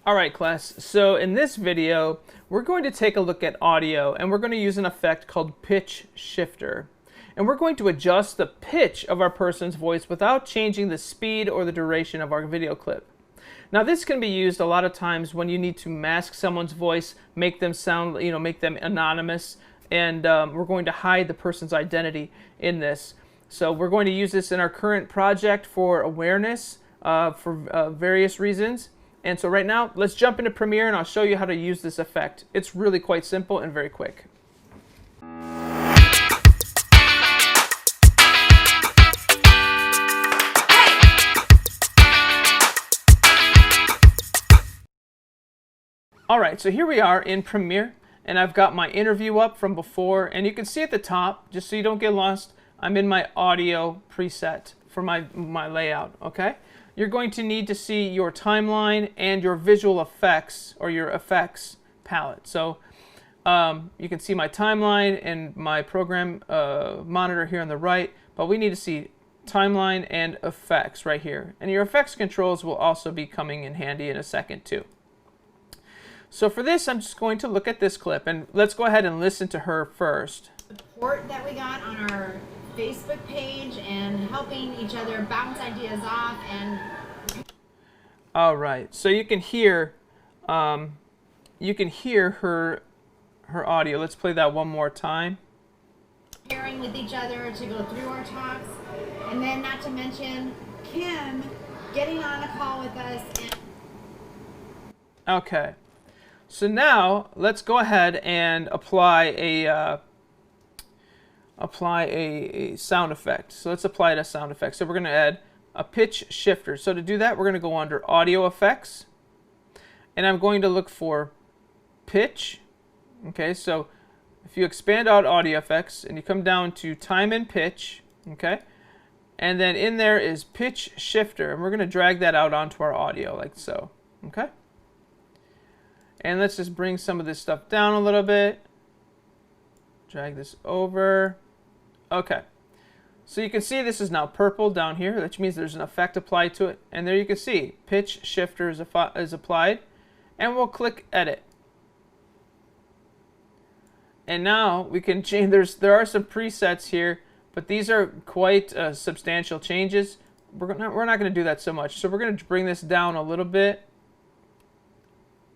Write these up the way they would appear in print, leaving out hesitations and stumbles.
Alright class, so in this video we're going to take a look at audio and we're going to use an effect called pitch shifter. And we're going to adjust the pitch of our person's voice without changing the speed or the duration of our video clip. Now this can be used a lot of times when you need to mask someone's voice, make them sound, make them anonymous, and we're going to hide the person's identity in this. So we're going to use this in our current project for awareness for various reasons. And so right now, let's jump into Premiere and I'll show you how to use this effect. It's really quite simple and very quick. Alright, so here we are in Premiere, and I've got my interview up from before, and you can see at the top, just so you don't get lost, I'm in my audio preset for my layout, okay? You're going to need to see your timeline and your visual effects or your effects palette. So you can see my timeline and my program monitor here on the right, but we need to see timeline and effects right here. And your effects controls will also be coming in handy in a second too. So for this, I'm just going to look at this clip, and let's go ahead and listen to her first. Support that we got on our Facebook page and helping each other bounce ideas off. And all right, so you can hear her audio. Let's play that one more time. Sharing with each other to go through our talks, and then not to mention Kim getting on a call with us. Okay, so now let's go ahead and apply a sound effect. So let's apply a sound effect. So we're going to add a pitch shifter. So to do that, we're going to go under audio effects, and I'm going to look for pitch. Okay, so if you expand out audio effects and you come down to time and pitch, okay, and then in there is pitch shifter, and we're going to drag that out onto our audio like so. Okay, and let's just bring some of this stuff down a little bit, drag this over. Okay, so you can see this is now purple down here, which means there's an effect applied to it, and there you can see pitch shifter is applied, and we'll click edit. And now we can change, there are some presets here, but these are quite substantial changes. We're not going to do that so much, so we're going to bring this down a little bit,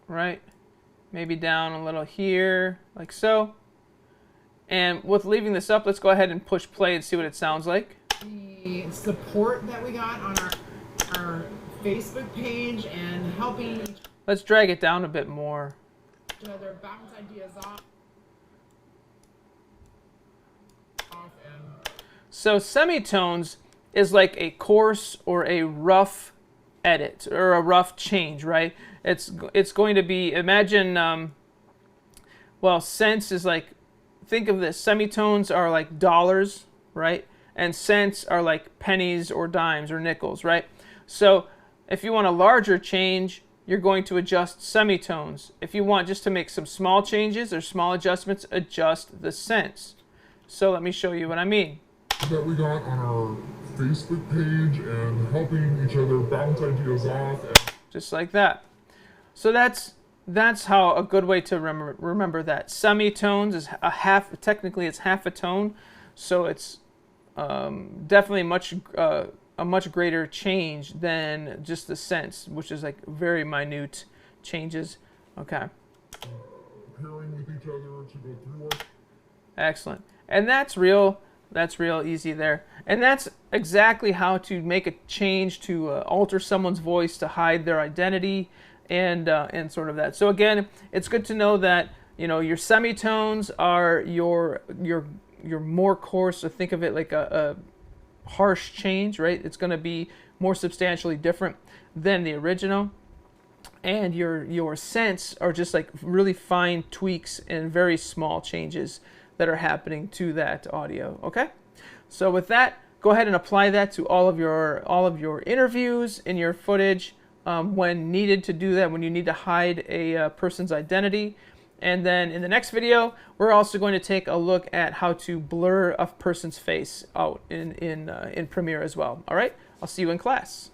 right? Maybe down a little here, like so. And with leaving this up, let's go ahead and push play and see what it sounds like. The support that we got on our Facebook page and helping each Let's drag it down a bit more. other bounce ideas off. And So semitones is like a coarse or a rough edit or a rough change, right? It's going to be, imagine, well, cents is like, think of this, semitones are like dollars, right? And cents are like pennies or dimes or nickels, right? So if you want a larger change, you're going to adjust semitones. If you want just to make some small changes or small adjustments, adjust the cents. So let me show you what I mean. That we got on our Facebook page and helping each other bounce ideas off. Just like that. So that's how a good way to remember that. Semitones is technically it's half a tone, so it's definitely a much greater change than just the cents, which is like very minute changes. Okay. Pairing with each other to go through our... Excellent. And that's real easy there. And that's exactly how to make a change to alter someone's voice to hide their identity and sort of that. So again, it's good to know that your semitones are your more coarse. So think of it like a harsh change, right? It's going to be more substantially different than the original. And your cents are just like really fine tweaks and very small changes that are happening to that audio. Okay, so with that, go ahead and apply that to all of your interviews in your footage when needed to do that, when you need to hide a person's identity. And then in the next video, we're also going to take a look at how to blur a person's face out in Premiere as well. All right, I'll see you in class.